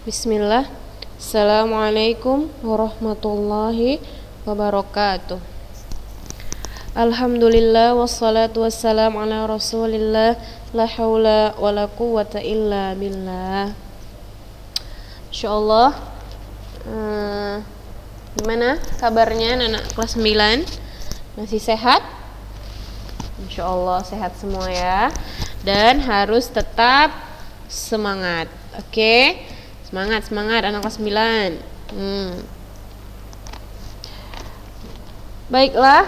Bismillah. Assalamualaikum warahmatullahi wabarakatuh. Alhamdulillah wassalatu wassalamu ala rasulillah. La haula wa la quwwata illa billah. Insyaallah. Gimana kabarnya anak kelas 9? Masih sehat? Insyaallah sehat semua ya. Dan harus tetap semangat. Oke? Semangat anak kelas 9. Baiklah,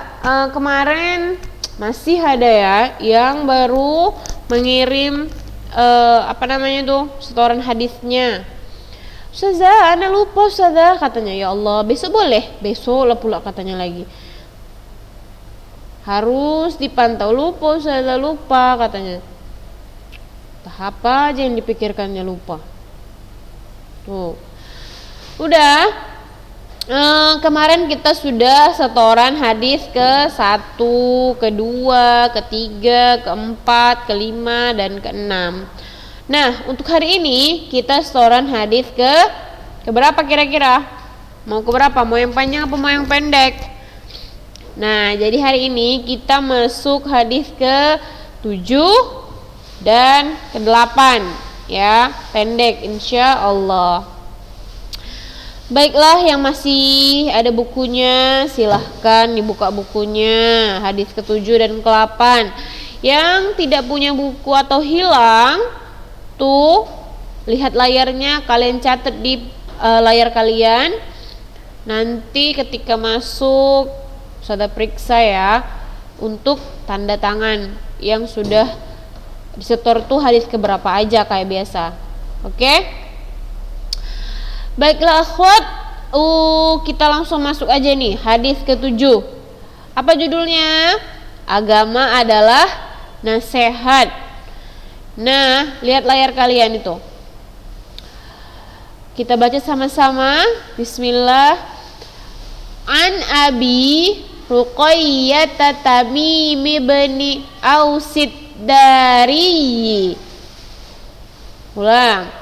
kemarin masih ada ya yang baru mengirim setoran hadisnya. Ustazah, ana lupa Ustazah, katanya. Ya Allah, besok boleh? Besok lah pula katanya lagi. Harus dipantau, lupa Ustazah, lupa katanya. Entah apa aja yang dipikirkannya lupa. Tuh. Udah. Kemarin kita sudah setoran hadis ke-1, ke-2, ke-3, ke-4, ke-5 dan ke-6. Nah, untuk hari ini kita setoran hadis ke berapa kira-kira? Mau ke berapa? Mau yang panjang apa mau yang pendek? Nah, jadi hari ini kita masuk hadis ke-7 dan ke-8 ya, pendek insyaallah. Baiklah, yang masih ada bukunya silahkan dibuka bukunya, hadis ke-7 dan ke-8. Yang tidak punya buku atau hilang, tuh lihat layarnya, kalian catat di layar kalian. Nanti ketika masuk sudah periksa ya untuk tanda tangan yang sudah disetor tuh hadis keberapa aja kayak biasa. Oke? Baiklah akhwat, kita langsung masuk aja nih, hadis ke-7. Apa judulnya? Agama adalah nasihat. Nah, lihat layar kalian itu. Kita baca sama-sama. Bismillah. An Abi Ruqayyah Tamim bin Ausid dari. Ulang.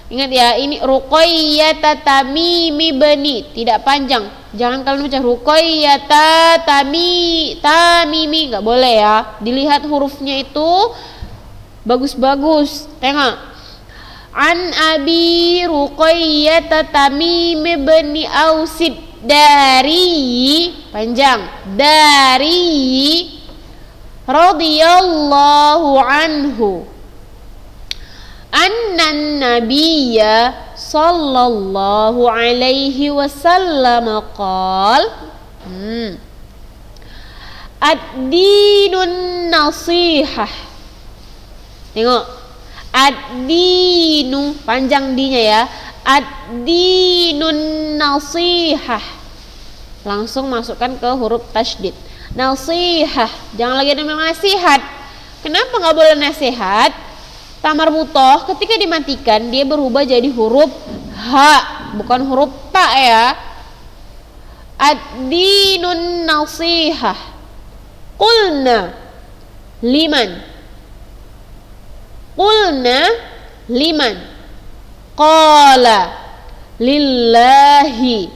Ingat ya, ini Ruqayyah Tamim bin, tidak panjang. Jangan kalian baca Ruqayyah Tamimi, enggak boleh ya. Dilihat hurufnya itu bagus-bagus. Tengok. An Abi Ruqayyah Tamim bin Ausid dari, panjang, dari radhiyallahu anhu annan nabiyya sallallahu alaihi wasallam qala ad-dinun nasihah. Tengok, ad-dinu, panjang dinya ya, ad-dinun nasihah. Langsung masukkan ke huruf tasydid, nasihah, jangan lagi ada nasihat. Kenapa nggak boleh nasihat? Tamar butoh ketika dimatikan dia berubah jadi huruf H, bukan huruf ta ya. Ad-dinun nasihah. Qulna liman. Qulna liman. Qala lillahi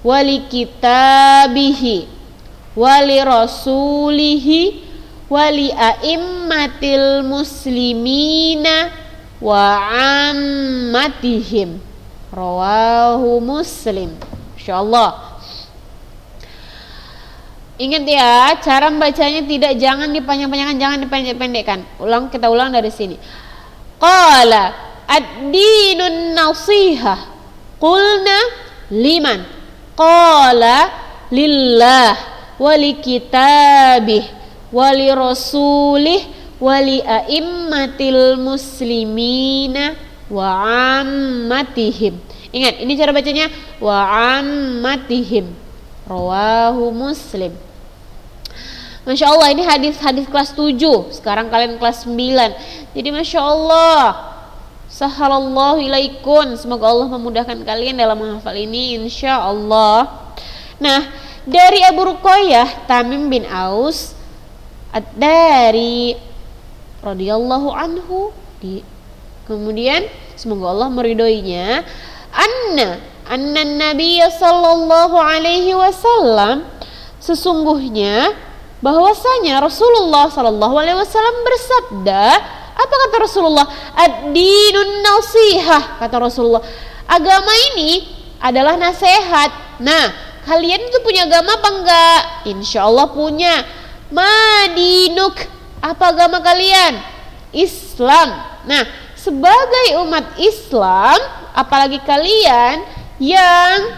wali kitabihi wali rasulihi wali a'immatil muslimina wa ammatihim. Rawahu Muslim. Insyaallah. Ingat ya, cara membacanya jangan dipanjang-panjangkan, jangan dipendek-pendekkan. Kita ulang dari sini. Qala ad-dinun nasihah. Qulna liman. Qala lillah wali kitabih wali rasulih wali a'immatil muslimina wa ammatihim. Ingat, ini cara bacanya wa ammatihim. Rawahu Muslim. Masya Allah, ini hadis kelas 7. Sekarang kalian kelas 9. Jadi Masya Allah, sahalallahu ilaikun. Semoga Allah memudahkan kalian dalam menghafal ini insya Allah. Nah, dari Abu Ruqayyah Tamim bin Aus dari radhiyallahu anhu, kemudian semoga Allah meridhoinya, anna Nabi sallallahu alaihi wasallam, sesungguhnya bahwasanya Rasulullah sallallahu alaihi wasallam bersabda, apa kata Rasulullah? Ad-dinun nasihah, kata Rasulullah. Agama ini adalah nasihat. Nah, kalian itu punya agama apa enggak? Insya Allah punya. Madinuk, apa agama kalian? Islam. Nah, sebagai umat Islam, apalagi kalian yang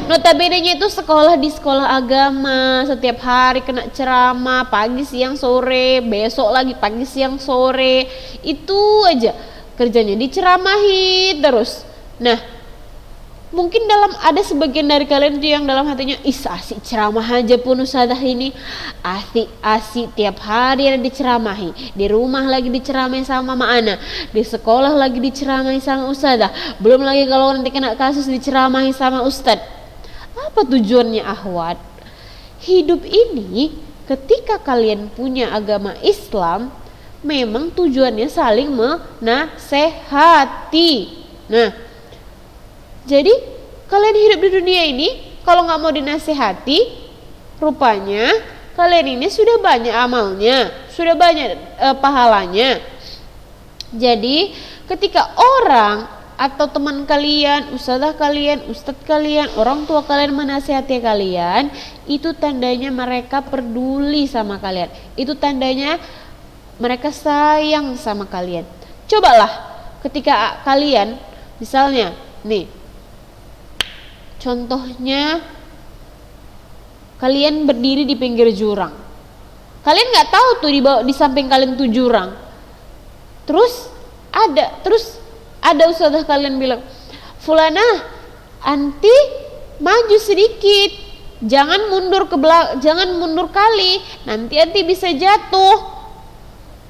notabene-nya itu sekolah di sekolah agama, setiap hari kena ceramah pagi siang sore, besok lagi pagi siang sore, itu aja kerjanya diceramahi terus. Nah, mungkin ada sebagian dari kalian tuh yang dalam hatinya, asik ceramah aja pun ustazah ini, asik tiap hari ada diceramahi, di rumah lagi diceramahi sama mama ana, di sekolah lagi diceramahi sama ustazah, belum lagi kalau nanti kena kasus diceramahi sama ustadz. Apa tujuannya akhwat? Hidup ini ketika kalian punya agama Islam, memang tujuannya saling menasehati. Nah, jadi kalian hidup di dunia ini kalau nggak mau dinasehati, rupanya kalian ini sudah banyak amalnya, sudah banyak pahalanya. Jadi ketika orang atau teman kalian, ustazah kalian, ustadz kalian, orang tua kalian menasehati kalian, itu tandanya mereka peduli sama kalian. Itu tandanya mereka sayang sama kalian. Cobalah ketika kalian, misalnya nih, contohnya kalian berdiri di pinggir jurang. Kalian nggak tahu tuh di samping kalian tuh jurang. Terus ada ustazah kalian bilang, "Fulanah, anti maju sedikit. Jangan mundur jangan mundur kali. Nanti anti bisa jatuh.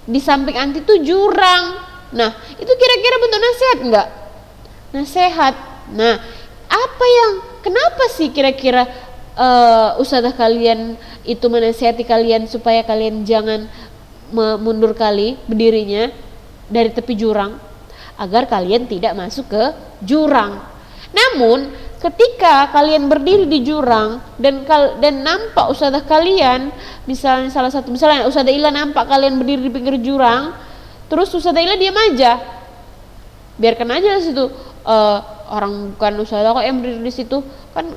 Di samping anti tuh jurang." Nah, itu kira-kira bentuk nasihat enggak? Nasihat. Nah, kenapa sih kira-kira ustazah kalian itu menasihati kalian supaya kalian jangan mundur kali berdirinya dari tepi jurang, agar kalian tidak masuk ke jurang. Namun ketika kalian berdiri di jurang dan nampak ustazah kalian, misalnya ustazah Ila nampak kalian berdiri di pinggir jurang, terus ustazah Ila diam aja, biarkan aja di situ. Orang bukan ustazah kok yang berdiri di situ, kan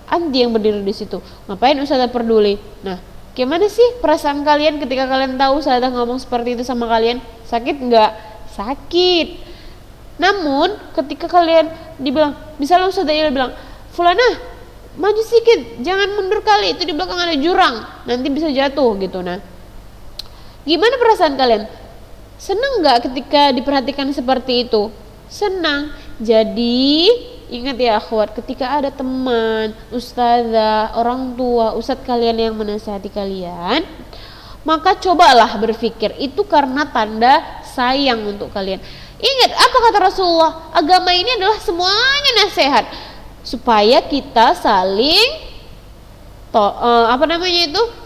anti yang berdiri di situ, ngapain ustazah peduli? Nah, gimana sih perasaan kalian ketika kalian tahu ustazah ngomong seperti itu sama kalian? Sakit enggak? Sakit. Namun ketika kalian dibilang, misalnya ustazah Ila bilang, "Fulanah, maju sedikit, jangan mundur kali, itu di belakang ada jurang, nanti bisa jatuh," gitu. Nah, gimana perasaan kalian? Senang nggak ketika diperhatikan seperti itu? Senang. Jadi ingat ya akhwat, ketika ada teman, ustazah, orang tua, ustadz kalian yang menasihati kalian, maka cobalah berpikir itu karena tanda sayang untuk kalian. Ingat apa kata Rasulullah, agama ini adalah semuanya nasihat supaya kita saling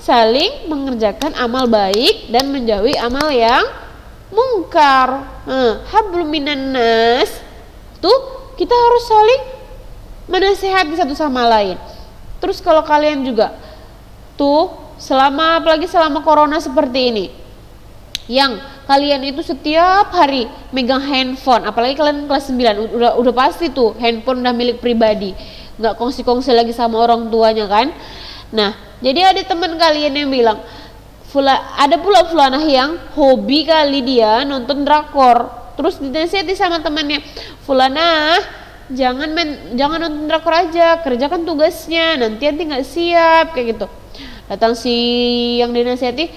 saling mengerjakan amal baik dan menjauhi amal yang mungkar. Hablum minan nas, tuh kita harus saling menasehati satu sama lain. Terus kalau kalian juga tuh apalagi selama corona seperti ini, yang kalian itu setiap hari megang handphone, apalagi kalian kelas 9, udah pasti tuh handphone udah milik pribadi, nggak kongsi-kongsi lagi sama orang tuanya kan. Nah, jadi ada teman kalian yang bilang, ada pula fulanah yang hobi kali dia nonton drakor, terus dinasihati sama temannya, "Fulanah, jangan nonton drakor aja, kerjakan tugasnya, nanti nggak siap," kayak gitu. Datang si yang dinasihati,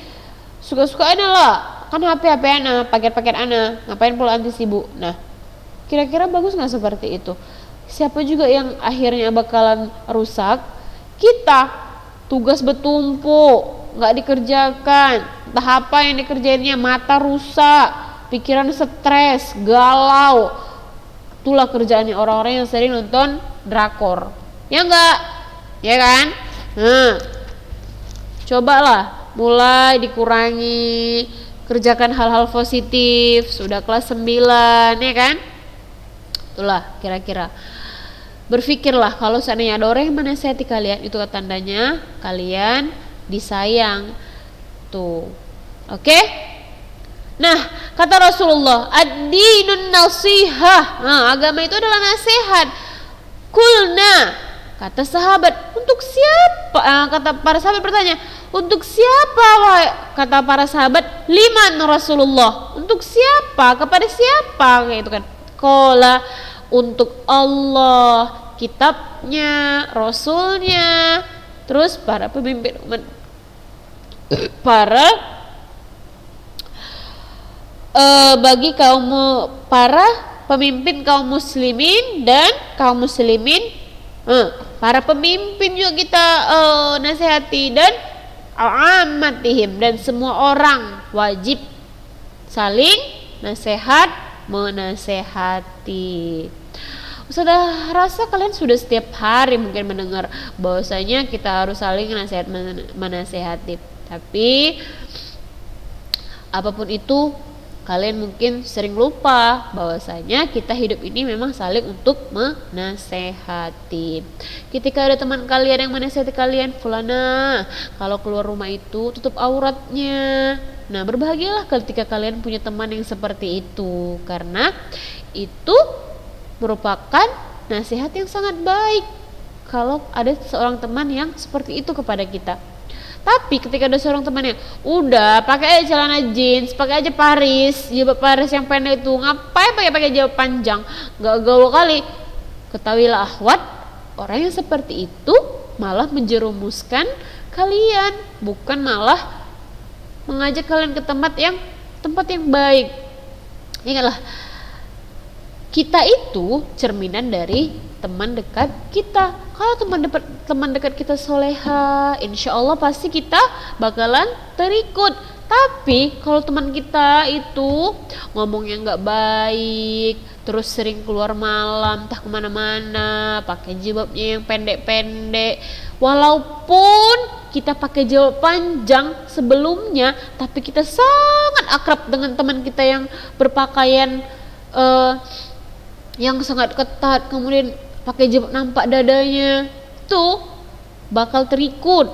"Suka-suka ana lah, kan HP ana, paket ana, ngapain pula anti sibuk." Nah, kira-kira bagus nggak seperti itu? Siapa juga yang akhirnya bakalan rusak? Kita. Tugas bertumpuk, nggak dikerjakan, entah apa yang dikerjainnya, mata rusak, pikiran stres, galau. Itulah kerjaannya orang-orang yang sering nonton drakor, ya enggak? Ya kan? Nah, cobalah mulai dikurangi, kerjakan hal-hal positif. Sudah kelas 9, ya kan? Itulah kira-kira. Berpikirlah kalau seandainya ada orang yang menasihati kalian, itu tandanya kalian disayang. Tuh. Oke? Nah, kata Rasulullah, ad-dinun nasihah. Nah, agama itu adalah nasihat. Kulna, kata sahabat, untuk siapa? Kata para sahabat bertanya, untuk siapa? Kata para sahabat, liman Rasulullah. Untuk siapa? Kepada siapa? Kayak itu kan. Qala, untuk Allah, kitabnya, rasulnya, terus para pemimpin umat, bagi para pemimpin kaum muslimin dan kaum muslimin, para pemimpin juga kita nasihati, dan amatihim, dan semua orang wajib saling nasihat menasehati. Sudah rasa kalian sudah setiap hari mungkin mendengar bahwasanya kita harus saling menasehati. Tapi apapun itu, kalian mungkin sering lupa bahwasanya kita hidup ini memang saling untuk menasehati. Ketika ada teman kalian yang menasehati kalian, fulana, kalau keluar rumah itu tutup auratnya. Nah, berbahagialah ketika kalian punya teman yang seperti itu, karena itu merupakan nasihat yang sangat baik kalau ada seorang teman yang seperti itu kepada kita. Tapi ketika ada seorang teman yang udah pakai aja celana jeans, pakai aja jilbab Paris yang pendek itu, ngapain pakai jilbab panjang, nggak gaul kali, ketahuilah akhwat, orang yang seperti itu malah menjerumuskan kalian, bukan malah mengajak kalian ke tempat yang baik. Ingatlah, kita itu cerminan dari teman dekat kita. Kalau teman dekat kita soleha, insya Allah pasti kita bakalan terikut. Tapi kalau teman kita itu ngomongnya nggak baik, terus sering keluar malam, entah kemana-mana, pakai jilbabnya yang pendek-pendek, walaupun kita pakai jilbab panjang sebelumnya, tapi kita sangat akrab dengan teman kita yang berpakaian yang sangat ketat, kemudian pakai jilbab nampak dadanya, tuh bakal terikut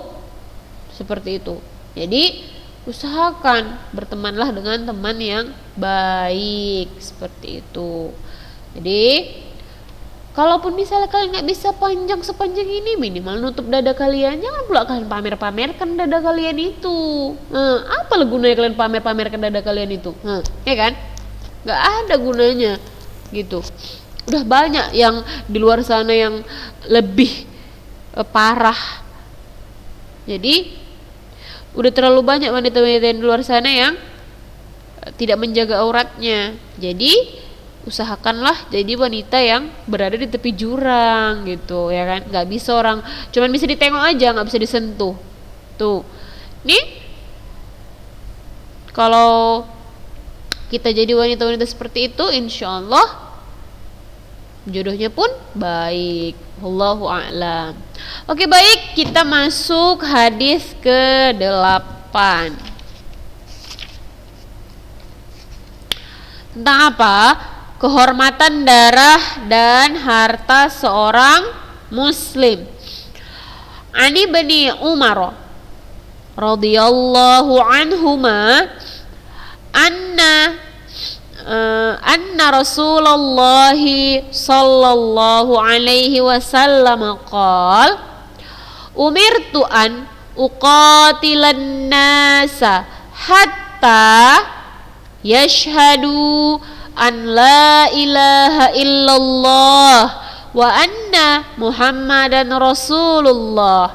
seperti itu. Jadi usahakan bertemanlah dengan teman yang baik seperti itu. Jadi kalaupun misalnya kalian nggak bisa panjang sepanjang ini, minimal nutup dada kalian. Jangan pula kalian pamer-pamerkan dada kalian itu. Apa gunanya kalian pamer-pamerkan dada kalian itu? Ya kan? Nggak ada gunanya gitu. Udah banyak yang di luar sana yang lebih parah. Jadi udah terlalu banyak wanita-wanita di luar sana yang tidak menjaga auratnya. Jadi usahakanlah jadi wanita yang berada di tepi jurang gitu, ya kan? Nggak bisa orang cuman bisa ditengok aja, nggak bisa disentuh. Tuh, nih kalau kita jadi wanita-wanita seperti itu, insya Allah jodohnya pun baik. Wallahu a'lam. Oke, baik, kita masuk hadis ke-8. Tentang apa? Kehormatan darah dan harta seorang muslim. Ani bin Umar radhiyallahu anhuma anna Rasulullah sallallahu alaihi wasallam qala umirtu an uqatilan nasa hatta yashhadu an la ilaha illallah wa anna Muhammadan Rasulullah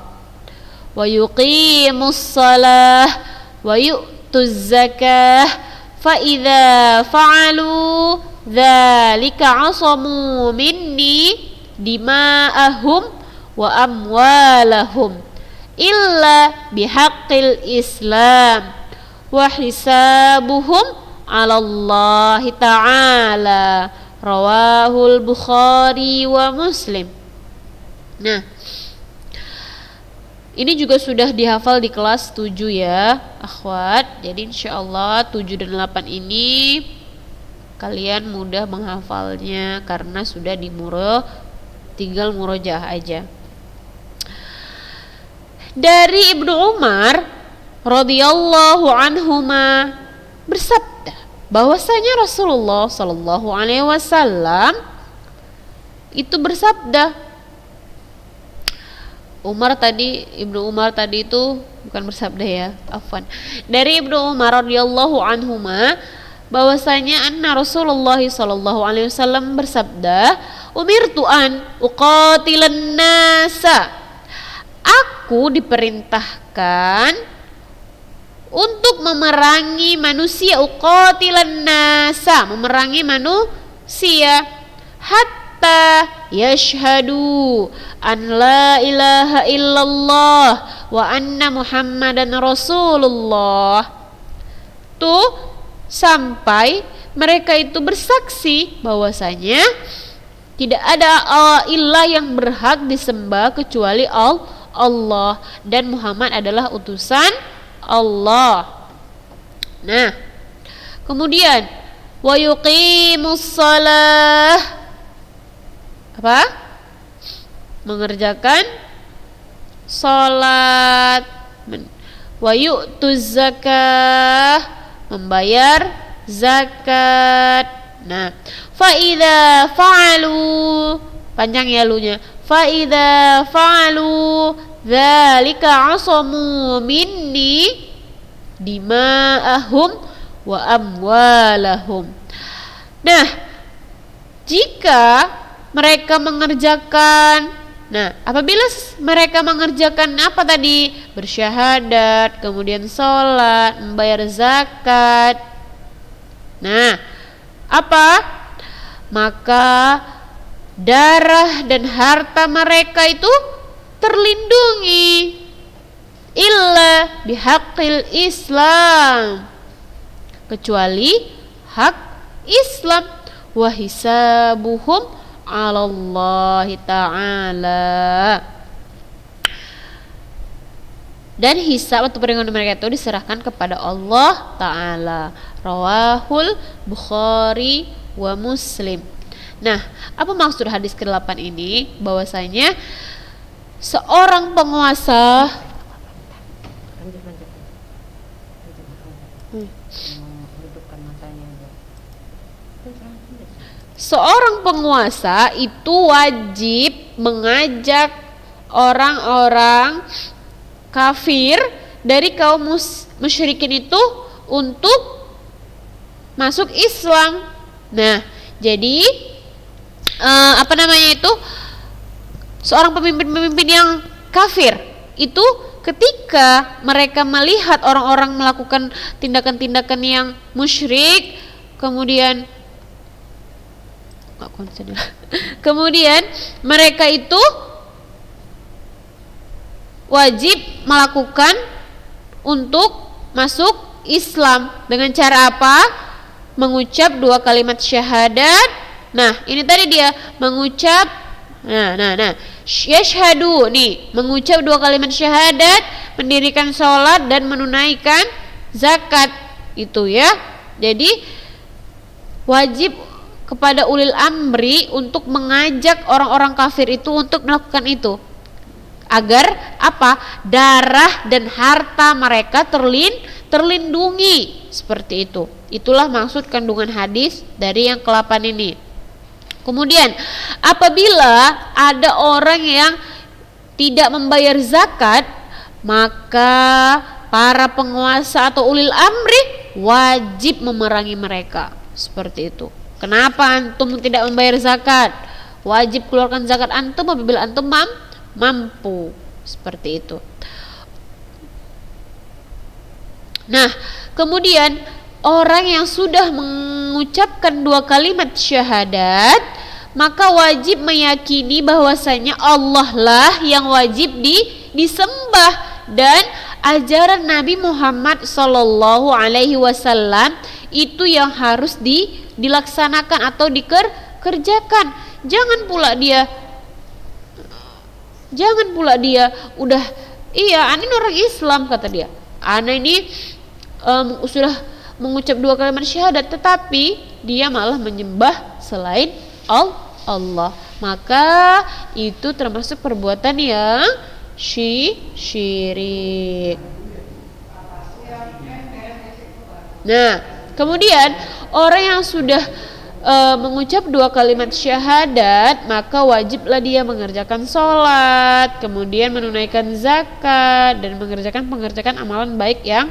wa yuqimus salah wa yu'tuz zakah fa idza fa'alu dzalika 'asamu minni dima'ahum wa amwalahum illa bihaqqil Islam wa hisabuhum 'ala Allah ta'ala. Rawahul Bukhari wa Muslim. Nah, ini juga sudah dihafal di kelas 7 ya, akhwat. Jadi insyaallah 7 dan 8 ini kalian mudah menghafalnya karena sudah tinggal murojaah aja. Dari Ibnu Umar radhiyallahu anhuma bersabda bahwasanya Rasulullah sallallahu alaihi wasallam itu bersabda, Ibnu Umar tadi itu bukan bersabda ya, afwan. Dari Ibnu Umar radhiyallahu anhuma bahwasanya anna Rasulullah sallallahu alaihi wasallam bersabda, umirtu an uqatilan nasa, aku diperintahkan untuk memerangi manusia, uqatilan nasa, memerangi manusia, hatta yashhadu an la ilaha illallah wa anna muhammadan rasulullah. Tuh sampai mereka itu bersaksi bahwasanya tidak ada ilah yang berhak disembah kecuali Allah dan Muhammad adalah utusan Allah. Nah, kemudian wa yuqimus shalah, apa? Mengerjakan salat, wa yu'tuz zakah, membayar zakat. Nah, fa idza fa'alu, panjang ya lunya, fa idza fa'alu dzalika asamu minni dima'ahum wa amwalahum. Nah, jika mereka mengerjakan, apabila mereka mengerjakan apa tadi? Bersyahadat, kemudian sholat, membayar zakat. Nah, apa? Maka darah dan harta mereka itu terlindungi illa bihaqqil Islam, kecuali hak Islam, wa hisabuhum 'ala Allah ta'ala, dan hisab atau peringatan mereka itu diserahkan kepada Allah Ta'ala. Rawahul Bukhari wa Muslim. Nah, apa maksud hadis ke-8 ini? Bahwasanya seorang penguasa itu wajib mengajak orang-orang kafir dari kaum musyrikin itu untuk masuk Islam. Nah, jadi seorang pemimpin yang kafir itu ketika mereka melihat orang-orang melakukan tindakan-tindakan yang musyrik, kemudian mereka itu wajib melakukan untuk masuk Islam dengan cara apa? Mengucap 2 kalimat syahadat. Nah, ini tadi dia mengucap yashhadu nih, mengucap 2 kalimat syahadat, mendirikan sholat dan menunaikan zakat itu ya. Jadi wajib kepada ulil amri untuk mengajak orang-orang kafir itu untuk melakukan itu, agar apa? Darah dan harta mereka terlindungi, seperti itu. Itulah maksud kandungan hadis dari yang ke-8 ini. Kemudian apabila ada orang yang tidak membayar zakat, maka para penguasa atau ulil amri wajib memerangi mereka, seperti itu. Kenapa antum tidak membayar zakat? Wajib keluarkan zakat antum apabila antum mampu, seperti itu. Nah, kemudian orang yang sudah mengucapkan 2 kalimat syahadat, maka wajib meyakini bahwasanya Allah lah yang wajib disembah, dan ajaran Nabi Muhammad sallallahu alaihi wasallam itu yang harus dilaksanakan atau dikerjakan. Jangan pula dia udah ini orang Islam, kata dia. Ana ini sudah mengucap 2 kalimat syahadat, tetapi dia malah menyembah selain Allah. Maka itu termasuk perbuatan yang syirik. Nah, kemudian orang yang sudah mengucap 2 kalimat syahadat, maka wajiblah dia mengerjakan sholat, kemudian menunaikan zakat, dan mengerjakan amalan baik yang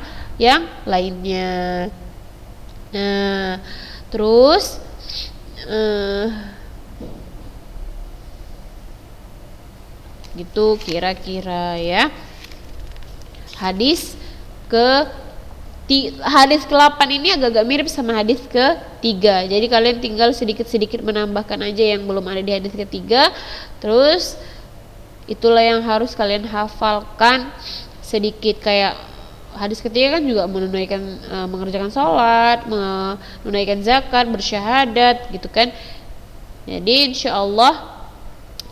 lainnya. Nah, terus gitu kira-kira ya. Hadis ke-8 ini agak-agak mirip sama hadis ke-3. Jadi kalian tinggal sedikit-sedikit menambahkan aja yang belum ada di hadis ke-3. Terus itulah yang harus kalian hafalkan sedikit. Kayak hadis ke-3 kan juga mengerjakan sholat, menunaikan zakat, bersyahadat gitu kan. Jadi insyaallah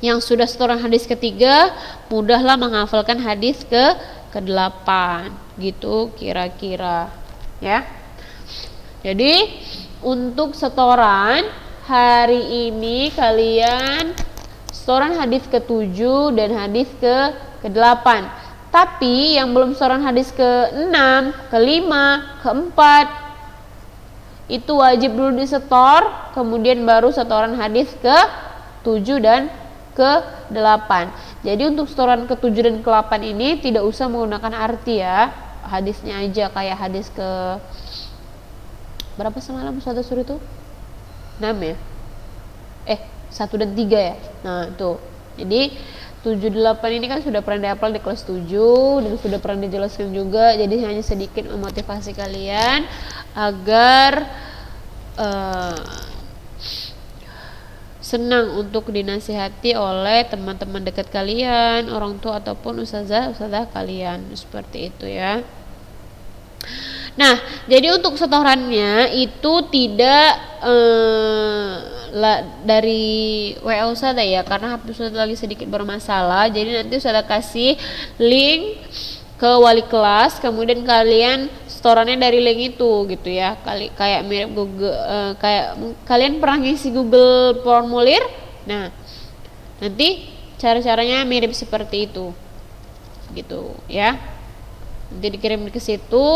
yang sudah setoran hadis ke-3 mudahlah menghafalkan hadis ke-8 gitu kira-kira ya. Jadi untuk setoran hari ini kalian setoran hadis ke-7 dan hadis ke-8. Tapi yang belum setoran hadis ke-6, ke-5, ke-4 itu wajib dulu disetor, kemudian baru setoran hadis ke-7 dan ke-8. Jadi untuk setoran ke-7 dan ke-8 ini tidak usah menggunakan arti ya, hadisnya aja. Kayak hadis ke berapa semalam Ustazah Suri itu? 6 ya? 1 dan 3 ya? Nah tuh, jadi 7-8 ini kan sudah pernah dihafal di kelas 7 dan sudah pernah dijelaskan juga. Jadi hanya sedikit memotivasi kalian agar senang untuk dinasihati oleh teman-teman dekat kalian, orang tua ataupun ustazah kalian, seperti itu ya. Nah, jadi untuk setorannya itu tidak dari WA ustazah ya, karena HP ustazah lagi sedikit bermasalah. Jadi nanti ustazah kasih link ke wali kelas, kemudian kalian setorannya dari link itu gitu ya. Kayak mirip Google, kayak kalian pernah ngisi Google formulir. Nah, nanti cara-caranya mirip seperti itu gitu ya. Nanti dikirim ke situ,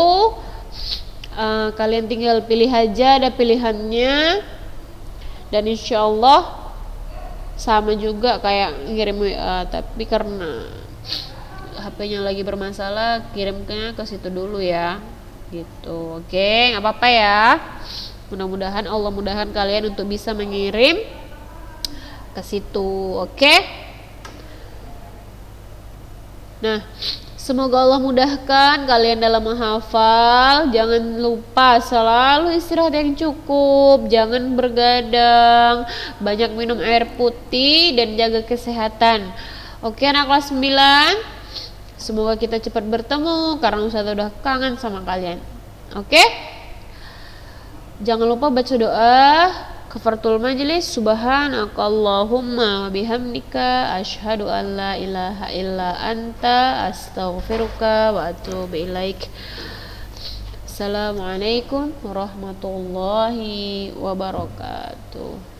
kalian tinggal pilih aja, ada pilihannya, dan insyaallah sama juga kayak ngirim WA, tapi karena HP-nya lagi bermasalah, kirimnya ke situ dulu ya gitu. Oke, nggak apa-apa ya. Mudah-mudahan Allah mudahkan kalian untuk bisa mengirim ke situ. Oke. Nah, semoga Allah mudahkan kalian dalam menghafal. Jangan lupa selalu istirahat yang cukup, jangan bergadang, banyak minum air putih dan jaga kesehatan. Oke, anak kelas 9, semoga kita cepat bertemu karena Ustazah udah kangen sama kalian. Oke? Jangan lupa baca doa kafaratul majlis. Subhanakallahumma wa bihamdika asyhadu an la ilaha illa anta astaghfiruka wa atubu ilaik. Assalamualaikum warahmatullahi wabarakatuh.